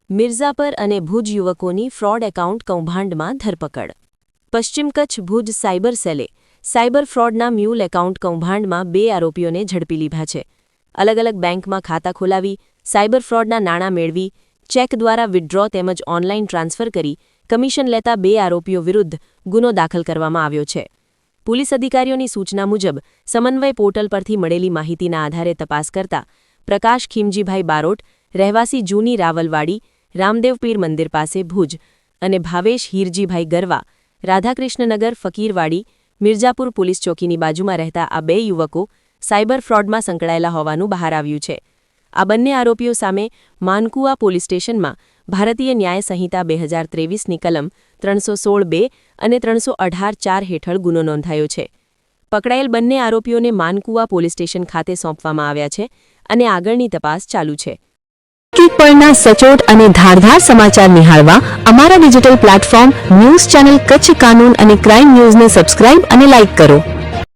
મિર્ઝાપર અને Bhuj યુવકોની fraud account કૌભાંડમાં ધરપકડ. પશ્ચિમ Kutch Bhuj cyber cell cyber ફ્રોડના મ્યુલ એકાઉન્ટ કૌભાંડમાં 2 આરોપીઓને ઝડપી લીધા છે. અલગ અલગ બેંકમાં ખાતા ખોલાવી સાયબર ફ્રોડના નાણાં મેળવી ચેક દ્વારા વિથડ્રો તેમજ ઓનલાઈન ટ્રાન્સફર કરી કમિશન લેતા 2 આરોપીઓ વિરુદ્ધ ગુનો દાખલ કરવામાં આવ્યો છે. પોલીસ અધિકારીઓની સૂચના મુજબ સમન્વય પોર્ટલ પરથી મળેલી માહિતીના આધારે તપાસ કરતા પ્રકાશ ખીમજીભાઈ બારોટ, રહેવાસી જૂની રાવલવાડી, રામદેવ પીર મંદિર પાસે ભુજ અને ભાવેશ હીરજીભાઈ ગરવા, રાધાકૃષ્ણનગર ફકીરવાડી, મિર્ઝાપુર પોલીસ ચોકીની બાજુમાં રહેતા આ 2 યુવકો સાયબર ફ્રોડમાં સંકળાયેલા હોવાનું બહાર આવ્યું છે. આ બંને આરોપીઓ સામે માનકુવા પોલીસ સ્ટેશનમાં ભારતીય ન્યાય સંહિતા 2023ની કલમ 316(2) અને 318(4) હેઠળ ગુનો નોંધાયો છે. પકડાયેલ બંને આરોપીઓને માનકુવા પોલીસ સ્ટેશન ખાતે સોંપવામાં આવ્યા છે અને આગળની તપાસ ચાલુ છે. પરના સચોટ અને ધારદાર સમાચાર નિહાળવા અમારા digital platform news channel Kutch કાનૂન અને ક્રાઇમ ન્યૂઝને સબસ્ક્રાઇબ અને લાઇક કરો.